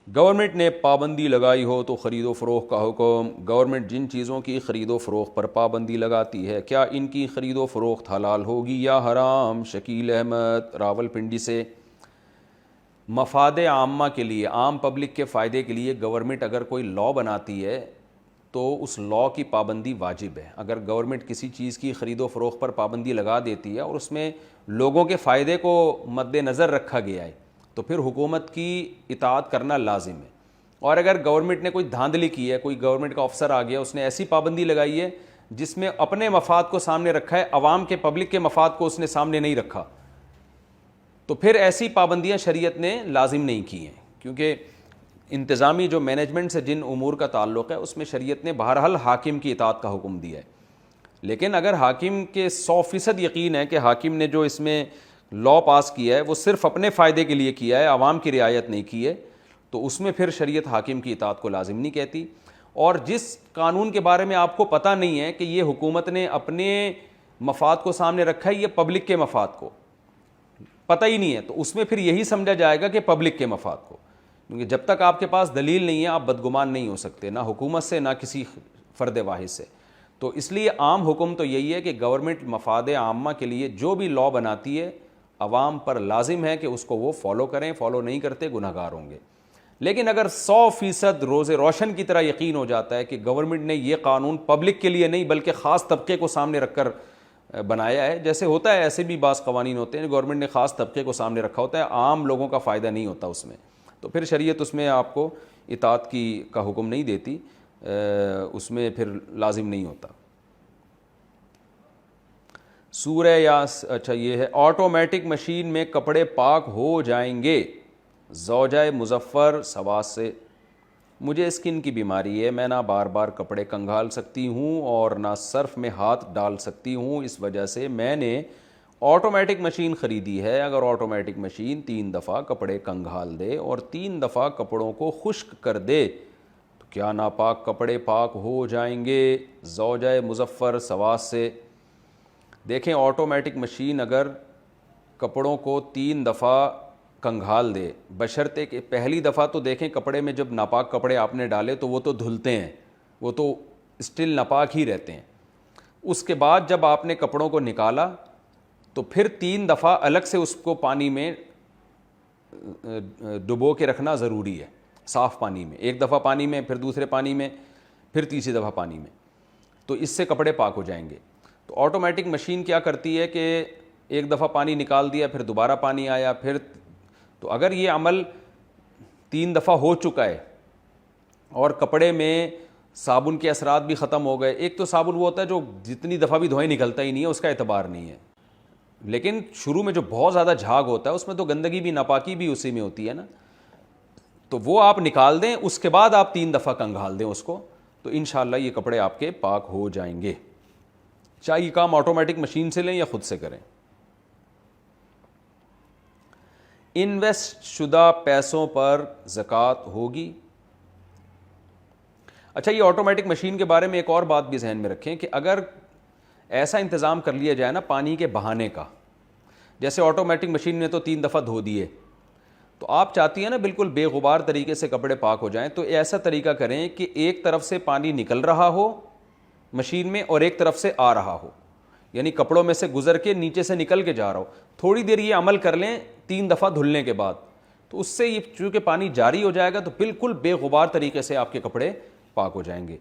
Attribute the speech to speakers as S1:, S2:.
S1: Government نے پابندی لگائی ہو تو خرید و فروخت کا حکم. گورنمنٹ جن چیزوں کی خرید و فروخت پر پابندی لگاتی ہے کیا ان کی خرید و فروخت حلال ہوگی یا حرام؟ شکیل احمد راولپنڈی سے. مفاد عامہ کے لیے، عام پبلک کے فائدے کے لیے گورنمنٹ اگر کوئی لاء بناتی ہے تو اس لاء کی پابندی واجب ہے. اگر گورنمنٹ کسی چیز کی خرید و فروخت پر پابندی لگا دیتی ہے اور اس میں لوگوں کے فائدے کو مد نظر رکھا گیا ہے تو پھر حکومت کی اطاعت کرنا لازم ہے. اور اگر گورنمنٹ نے کوئی دھاندلی کی ہے، کوئی گورنمنٹ کا افسر آ گیا، اس نے ایسی پابندی لگائی ہے جس میں اپنے مفاد کو سامنے رکھا ہے، عوام کے پبلک کے مفاد کو اس نے سامنے نہیں رکھا، تو پھر ایسی پابندیاں شریعت نے لازم نہیں کی ہیں. کیونکہ انتظامی جو مینجمنٹ سے جن امور کا تعلق ہے اس میں شریعت نے بہرحال حاکم کی اطاعت کا حکم دیا ہے. لیکن اگر حاکم کے 100% یقین ہے کہ حاکم نے جو اس میں لاء پاس کیا ہے وہ صرف اپنے فائدے کے لیے کیا ہے، عوام کی رعایت نہیں کی ہے، تو اس میں پھر شریعت حاکم کی اطاعت کو لازم نہیں کہتی. اور جس قانون کے بارے میں آپ کو پتہ نہیں ہے کہ یہ حکومت نے اپنے مفاد کو سامنے رکھا ہے یا پبلک کے مفاد کو، پتہ ہی نہیں ہے، تو اس میں پھر یہی سمجھا جائے گا کہ پبلک کے مفاد کو. کیونکہ جب تک آپ کے پاس دلیل نہیں ہے آپ بدگمان نہیں ہو سکتے، نہ حکومت سے نہ کسی فرد واحد سے. تو اس لیے عام حکم تو یہی ہے کہ گورنمنٹ مفاد عامہ کے لیے جو بھی لاء بناتی ہے عوام پر لازم ہے کہ اس کو وہ فالو کریں، فالو نہیں کرتے گنہگار ہوں گے. لیکن اگر 100% روز روشن کی طرح یقین ہو جاتا ہے کہ گورنمنٹ نے یہ قانون پبلک کے لیے نہیں بلکہ خاص طبقے کو سامنے رکھ کر بنایا ہے، جیسے ہوتا ہے ایسے بھی بعض قوانین ہوتے ہیں گورنمنٹ نے خاص طبقے کو سامنے رکھا ہوتا ہے، عام لوگوں کا فائدہ نہیں ہوتا اس میں، تو پھر شریعت اس میں آپ کو اطاعت کا حکم نہیں دیتی، اس میں پھر لازم نہیں ہوتا. سورہ اچھا یہ ہے، آٹومیٹک مشین میں کپڑے پاک ہو جائیں گے؟ زوجہ مظفر سواس سے. مجھے اسکن کی بیماری ہے، میں نہ بار بار کپڑے کنگھال سکتی ہوں اور نہ صرف میں ہاتھ ڈال سکتی ہوں، اس وجہ سے میں نے آٹومیٹک مشین خریدی ہے. اگر آٹومیٹک مشین 3 دفعہ کپڑے کنگھال دے اور 3 دفعہ کپڑوں کو خشک کر دے تو کیا ناپاک کپڑے پاک ہو جائیں گے؟ زوجہ مظفر سواس سے. دیکھیں آٹومیٹک مشین اگر کپڑوں کو 3 دفعہ کنگھال دے، بشرطے کہ پہلی دفعہ تو دیکھیں کپڑے میں جب ناپاک کپڑے آپ نے ڈالے تو وہ تو دھلتے ہیں، وہ تو اسٹل ناپاک ہی رہتے ہیں. اس کے بعد جب آپ نے کپڑوں کو نکالا تو پھر 3 دفعہ الگ سے اس کو پانی میں ڈبو کے رکھنا ضروری ہے، صاف پانی میں. ایک دفعہ پانی میں، پھر دوسرے پانی میں، پھر تیسری دفعہ پانی میں، تو اس سے کپڑے پاک ہو جائیں گے. تو آٹومیٹک مشین کیا کرتی ہے کہ ایک دفعہ پانی نکال دیا، پھر دوبارہ پانی آیا، پھر تو اگر یہ عمل 3 دفعہ ہو چکا ہے اور کپڑے میں صابن کے اثرات بھی ختم ہو گئے، ایک تو صابن وہ ہوتا ہے جو جتنی دفعہ بھی دھوئیں نکلتا ہی نہیں ہے، اس کا اعتبار نہیں ہے، لیکن شروع میں جو بہت زیادہ جھاگ ہوتا ہے اس میں تو گندگی بھی ناپاکی بھی اسی میں ہوتی ہے نا، تو وہ آپ نکال دیں، اس کے بعد آپ 3 دفعہ کنگھال دیں اس کو، تو انشاءاللہ یہ کپڑے آپ کے پاک ہو جائیں گے. چاہے یہ کام آٹومیٹک مشین سے لیں یا خود سے کریں. انویسٹ شدہ پیسوں پر زکوٰۃ ہوگی؟ اچھا یہ آٹومیٹک مشین کے بارے میں ایک اور بات بھی ذہن میں رکھیں کہ اگر ایسا انتظام کر لیا جائے نا پانی کے بہانے کا، جیسے آٹومیٹک مشین نے تو 3 دفعہ دھو دیے، تو آپ چاہتی ہیں نا بالکل بے غبار طریقے سے کپڑے پاک ہو جائیں، تو ایسا طریقہ کریں کہ ایک طرف سے پانی نکل رہا ہو مشین میں اور ایک طرف سے آ رہا ہو، یعنی کپڑوں میں سے گزر کے نیچے سے نکل کے جا رہا ہو. تھوڑی دیر یہ عمل کر لیں 3 دفعہ دھلنے کے بعد، تو اس سے یہ چونکہ پانی جاری ہو جائے گا تو بالکل بے غبار طریقے سے آپ کے کپڑے پاک ہو جائیں گے.